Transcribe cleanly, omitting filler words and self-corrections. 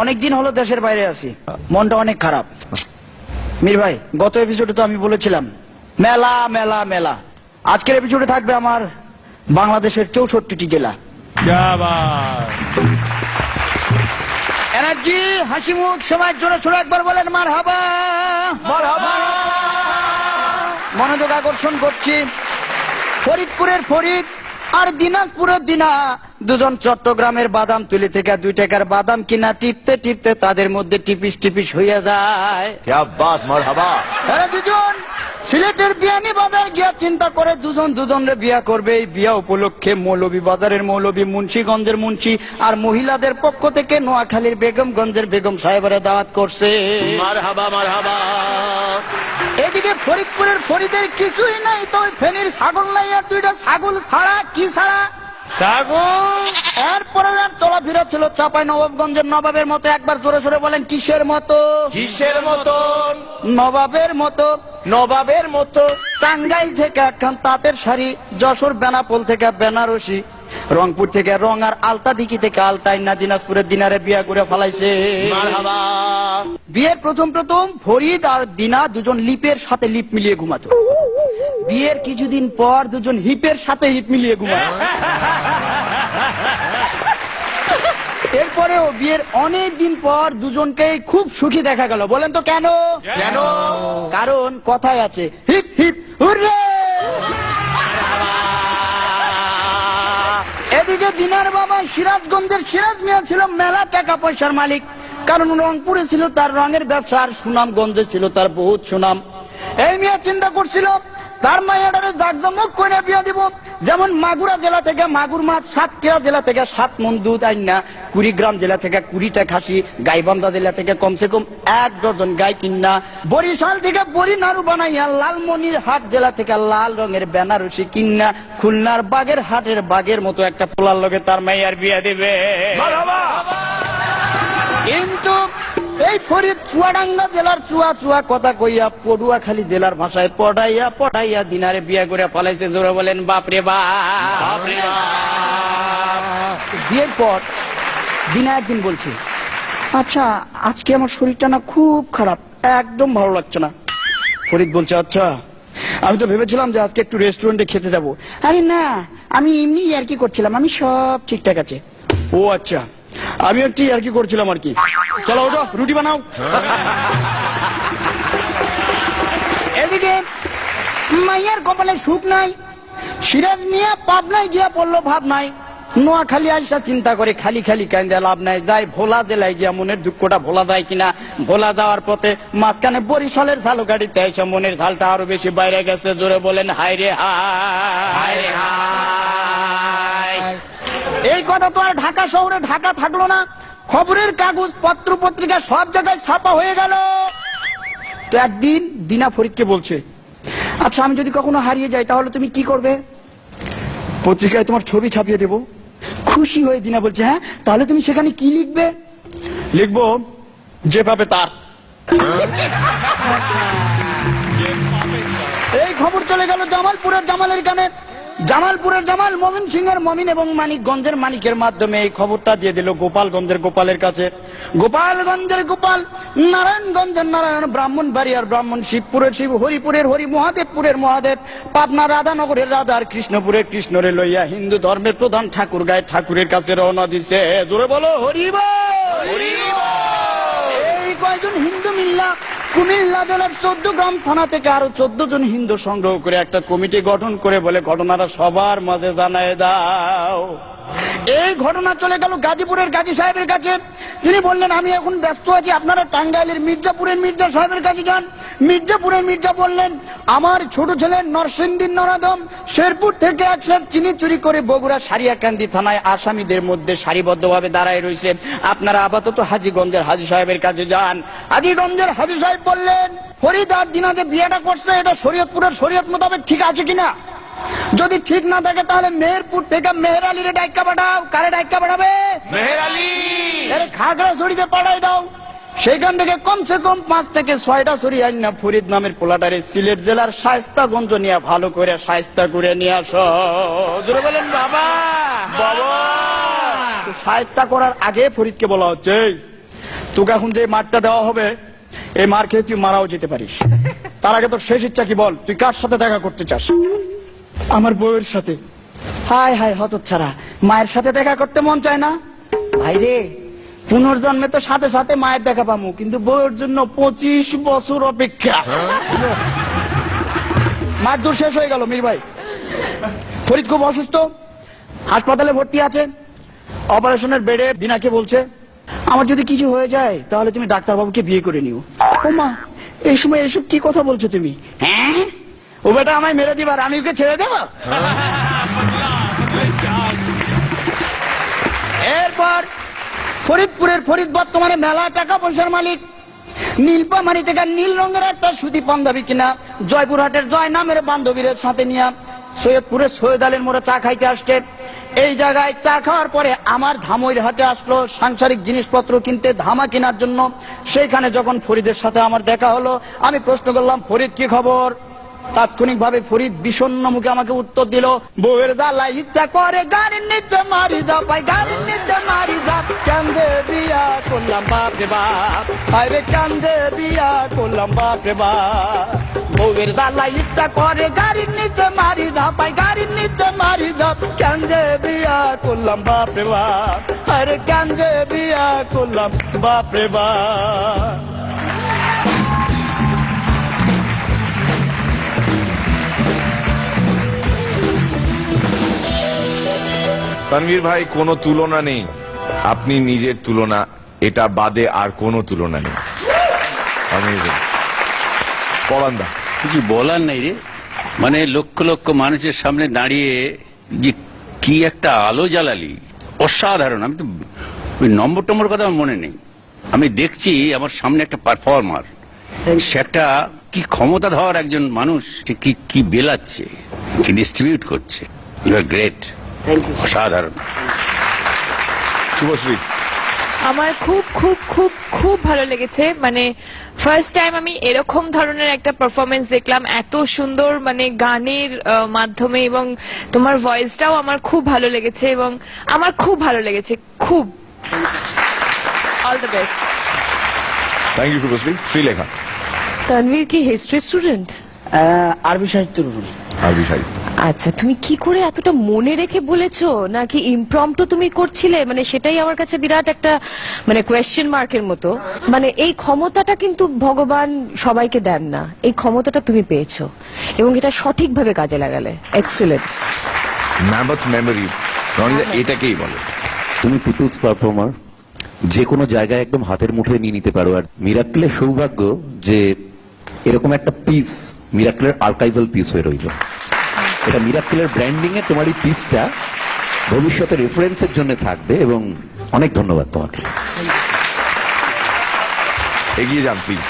অনেকদিন হলো দেশের বাইরে আছি, মনটা অনেক খারাপ। মীর ভাই, গত এপিসোডে তো আমি বলেছিলাম মেলা মেলা মেলা। আজকের এপিসোডে থাকবে আমার বাংলাদেশের 64টি জেলা। এনার্জি, হাসি মুখ, সবাই জোরে সোরে একবার বলেন মারহাবা। মনোযোগ আকর্ষণ করছি, ফরিদপুরের ফরিদ আর দিনাজপুরের দিনা দুজন চট্টগ্রামের বাদাম তুলি থেকে 2 টাকার বাদাম কিনা টিপতে টিপতে তাদের মধ্যে টিপিস টিপিস হইয়া যায়। এরা দুজন সিলেটের বিয়ানি বাজার গিয়া চিন্তা করে দুজন দুজনের বিয়া করবে। এই বিয়া উপলক্ষে মৌলভী বাজারের মৌলভী, মুন্সিগঞ্জের মুন্সি আর মহিলাদের পক্ষ থেকে নোয়াখালীর বেগমগঞ্জের বেগম সাহেবেরা দাওয়াত করছে। এদিকে ফরিদপুরের ফরিদের কিছুই নাই, তবে ফেনীর ছাগল নাই আর 2টা ছাগল ছাড়া। কি ছাড়া? ছাগল। এরপরে চলাফেরা ছিল চাপাই নবাবগঞ্জের নবাবের মতো। একবার জোরে সোরে বলেন কিসের মতো? কিসের মতো? নবাবের মতো। নবাবের মতো। টাঙ্গাইল থেকে একখান তাঁতের শাড়ি, যশোর বেনাপোল থেকে বেনারসি, রংপুর থেকে রং আর আলতা দিকি থেকে আলতাইনা, দিনাজপুরের দিনারে বিয়া করে ফেলাইছে। বিয়ের প্রথম প্রথম ফরিদ আর দিনা দুজন লিপের সাথে লিপ মিলিয়ে ঘুমাতো। বিয়ের কিছুদিন পর দুজন হিপের সাথে হিপ মিলিয়ে ঘুমাতো। এরপরেও বিয়ের অনেক দিন পর দুজনকে খুব সুখী দেখা গেল। বলেন তো কেন? কেন? কারণ কথায় আছে হিপ হিপ হুররে। এদিকে দিনার বাবা সিরাজগঞ্জের সিরাজ মিয়া ছিল মেলা টাকা পয়সার মালিক, কারণ রংপুরে ছিল তার রঙের ব্যবসা আর সুনামগঞ্জে ছিল তার বহুত সুনাম। এই মিয়া চিন্তা করছিল তার মায়াডারে জাকজমক করে বিয়া দিব। যেমন মাগুরা জেলা থেকে মাগুর মাছ, সাতক্ষীরা জেলা থেকে 7 মণ দুধ আইনা, কুড়িগ্রাম জেলা থেকে 20টা খাসি, গাইবান্ধা জেলা থেকে কমসে কম 1 ডজন গাই কিনা, বরিশাল থেকে বড়ি নাড়ু বানাইয়া, লালমনিরহাট জেলা থেকে লাল রঙের বেনারসি কিনা, খুলনার বাগের হাটের বাগের মতো একটা পোলার লগে তার মাইয়ার বিয়া দিবে। কিন্তু এই ফরিদ চুয়াডাঙ্গা জেলার চুয়া চুয়া কথা কইয়া পটুয়াখালী জেলার ভাষায় পড়াইয়া পড়াইয়া দিনারে বিয়া করে ফলাইছে। জোরে বলেন বাপরে বাপ। বিয়ের পর দিনা একদিন বলছে, আচ্ছা আজকে আমার শরীরটা না খুব খারাপ, একদম ভালো লাগছে না। ফরিদ বলছে, আচ্ছা আমি তো ভেবেছিলাম যে আজকে একটু রেস্টুরেন্টে খেতে যাব। আরে না, আমি এমনি আর কি করছিলাম, আমি সব ঠিকঠাক আছে। ও আচ্ছা, আমি একটু আর কি করছিলাম আর কি। চলো ওঠো, রুটি বানাও। এদিকে মাইয়ার কপালে সুখ নাই। সিরাজ মিয়া পাবনায় গিয়া পড়লো ভাব নাই। নোয়াখালী আইসা চিন্তা করে খালি খালি কান্দে লাভ নাই, যাই ভোলা জেলায় গিয়া মনের দুঃখটা ভোলা যায় কিনা। ভোলা যাওয়ার পথে মাঝখানে বরিশালের ঝালু গাড়িতে আইসা মনের ঝালটা আরো বেশি বাইরে গেছে। জোরে বলেন হায় রে হায়। এই কথা তো আর ঢাকা শহরে ঢাকা থাকলো না, খবরের কাগজ পত্র পত্রিকা সব জায়গায় ছাপা হয়ে গেল। তো একদিন দিনা ফরিদকে বলছে, আচ্ছা আমি যদি কখনো হারিয়ে যাই তাহলে তুমি কি করবে? পত্রিকায় তোমার ছবি ছাপিয়ে দেব। খুশি হয়ে দিনা বলছে, হ্যাঁ তাহলে তুমি সেখানে কি লিখবে? লিখবো যে পাবে তার। এই খবর চলে গেল জামালপুরের জামালের কানে। জামালপুরের জামাল মমিন সিংহের মমিন এবং মানিকগঞ্জের মানিকের মাধ্যমে এই খবরটা দিয়ে দিল গোপালগঞ্জের গোপালের কাছে। গোপালগঞ্জের গোপাল, নারায়ণগঞ্জের নারায়ণ, ব্রাহ্মণবাড়িয়ার ব্রাহ্মণ, শিবপুরের শিব, হরিপুরের হরি, মহাদেবপুরের মহাদেব, পাবনা রাধানগরের রাধা আর কৃষ্ণপুরের কৃষ্ণরে লইয়া হিন্দু ধর্মের প্রধান ঠাকুর গায়ে ঠাকুরের কাছে রওনা দিছে। জোরে বলো হরি বল। এই কয়জন হিন্দু মিল্লা কুমিল্লা জেলার 14 গ্রাম থানা থেকে আরো 14 জন হিন্দু সংগ্রহ করে একটা কমিটি গঠন করে বলে ঘটনাটা সবার মাঝে জানায় দাও। এই ঘটনা চলে গেল গাজীপুরের গাজী সাহেবের কাছে। তিনি বললেন, আমি এখন ব্যস্ত আছি, আপনারা টাঙ্গাইলের মির্জাপুরের মির্জা সাহেবের কাছে যান। মির্জাপুরের মির্জা বললেন, আমার ছোট ছেলে নরসিংদীর নরাদম শেরপুর থেকে 1 সের চিনি চুরি করে বগুড়া সারিয়াকান্দি থানায় আসামিদের মধ্যে সারিবদ্ধভাবে দাঁড়ায় রয়েছে, আপনারা আপাতত হাজীগঞ্জের হাজী সাহেবের কাছে যান। হাজীগঞ্জের হাজী সাহেব বললেন, ফরিদ আর দিনা যে বিয়েটা করছে এটা শরীয়তপুরের শরীয়ত মোতাবেক ঠিক আছে কিনা? যদি ঠিক না থাকে তাহলে মেহেরপুর থেকে মেহের আলীরে ডাইকা পাঠাও। কারে ডাইকা পাঠাবে? মেহের আলী। খাগড়াছড়িতে পাঠাই দাও। সেখান থেকে কমসে কম 5 থেকে 6টা ছড়ি আইনা ফরিদ নামের পোলাটারে সিলেট জেলার শায়েস্তাগঞ্জ নিয়ে ভালো করে শায়েস্তা করে নিয়ে আসো। জোরে বলেন বাবা। বাবা। শায়েস্তা করার আগে ফরিদকে বলা হচ্ছে, তোকে এখন যে মারটা দেওয়া হবে এই মার খেয়ে তুই মারাও যেতে পারিস। তার আগে তোর শেষ ইচ্ছা কি বল, তুই কার সাথে দেখা করতে চাস? আমার বউয়ের সাথে। হায় হায় হতচ্ছাড়া, মায়ের সাথে দেখা করতে মন চায় না? ভাইরে, পুনর্জন্মে তো সাথে সাথে মায়ের দেখা পামু, কিন্তু বউয়ের জন্য 25 বছর অপেক্ষা। মার দূর শেষ হয়ে গেল মীর ভাই। ফরিদ খুব অসুস্থ, হাসপাতালে ভর্তি আছে। অপারেশনের বেডে দিনাকে বলছে, আমার যদি কিছু হয়ে যায় তাহলে তুমি ডাক্তারবাবুকে বিয়ে করে নিও। ও মা, এই সময় এসব কি কথা বলছো তুমি? হ্যাঁ, ও বেটা আমায় মেরে দিবার, আমি ওকে ছেড়ে দেব? এরপর ফরিদপুরের ফরিদ বর্তমানে মেলা টাকা পয়সার মালিক। নীলপামারি থেকে নীল রঙের একটা সুতি পাঞ্জাবি কিনা জয়পুরহাটের জয় নামের বান্ধবীর সাথে নিয়ে সৈয়দপুরের সৈয়দ আলীর মোড়ে চা খাইতে আসছে। এই জায়গায় চা খাওয়ার পরে আমার ধামইর হাটে আসলো সাংসারিক জিনিসপত্র কিনতে, ধামা কেনার জন্য। সেইখানে যখন ফরিদের সাথে আমার দেখা হলো, আমি প্রশ্ন করলাম, ফরিদ কি খবর? তাৎক্ষণিক ভাবে ফরিদ বিষণ্ণ মুখে আমাকে উত্তর দিল, বউয়ের জ্বালা ইচ্ছা করে গাড়ির নিচে মারি যা পাই, গাড়ির নিচে মারি যা, কান্দে বিয়া করলাম বাপরে বাপ, আরে কান্দে বিয়া করলাম বাপরে বাপ। বউয়ের জ্বালা ইচ্ছা করে গাড়ির নিচে মারি যা পাই, গাড়ির নিচে মারি যা, কান্দে বিয়া করলাম বাপরে বাপ, আরে কান্দে বিয়া করলাম বাপরে বাপ। তানভীর ভাই, কোনো তুলনা নেই, আপনি নিজের তুলনা, এটা বাদে আর কোনো তুলনা নেই। Amazing. পলান্দা, কিছু বলার নাই রে। মানে লক্ষ লক্ষ মানুষের সামনে দাঁড়িয়ে যে কি একটা আলো জ্বালালি, অসাধারণ। আমি তো ওই নম্বর টম্বর কথা আমার মনে নেই, আমি দেখছি আমার সামনে একটা পারফর্মার, সে একটা কি ক্ষমতা ধর একজন মানুষ, সে কি কি বেলাচ্ছে, কি ডিস্ট্রিবিউট করছে। ইউ আর গ্রেট, অসাধারণ। শুভশ্রী। আমার খুব খুব খুব খুব ভালো লেগেছে। মানে ফার্স্ট টাইম আমি এরকম ধরনের একটা পারফরমেন্স দেখলাম, এত সুন্দর মানে গানের মাধ্যমে, এবং তোমার ভয়েসটাও আমার খুব ভালো লেগেছে, এবং আমার খুব ভালো লেগেছে, খুব। All the best. Thank you Subhashree. Srilekha. Tanvir কি হিস্ট্রি স্টুডেন্ট? আরবি সাহিত্যের উপরে। আরবি সাহিত্য। আচ্ছা, তুমি কি করে এতটা মনে রেখে বলেছো, নাকি ইমপ্রম্পটু তুমি করছিলে? মানে সেটাই আমার কাছে বিরাট একটা মানে কোয়েশ্চেন মার্কের মতো। মানে এই ক্ষমতাটা কিন্তু ভগবান সবাইকে দেন না, এই ক্ষমতাটা তুমি পেয়েছো এবং এটা সঠিকভাবে কাজে লাগালে। এক্সেলেন্ট। ম্যামথ মেমোরি, এটাকেই বলে। তুমি পিপুলস পারফর্মার, যে কোনো জায়গায় একদম হাতের মুঠোয় নিয়ে নিতে পারো। আর মিরাক্কেলের সৌভাগ্য যে এরকম একটা পিস মিরাক্কেলের আর্কাইভাল পিস হয়ে রইল। এটা মিরাক্কেলের ব্র্যান্ডিং এ তোমার এই পিসটা ভবিষ্যতে রেফারেন্সের জন্য থাকবে, এবং অনেক ধন্যবাদ তোমাকে। এগিয়ে যান প্লিজ।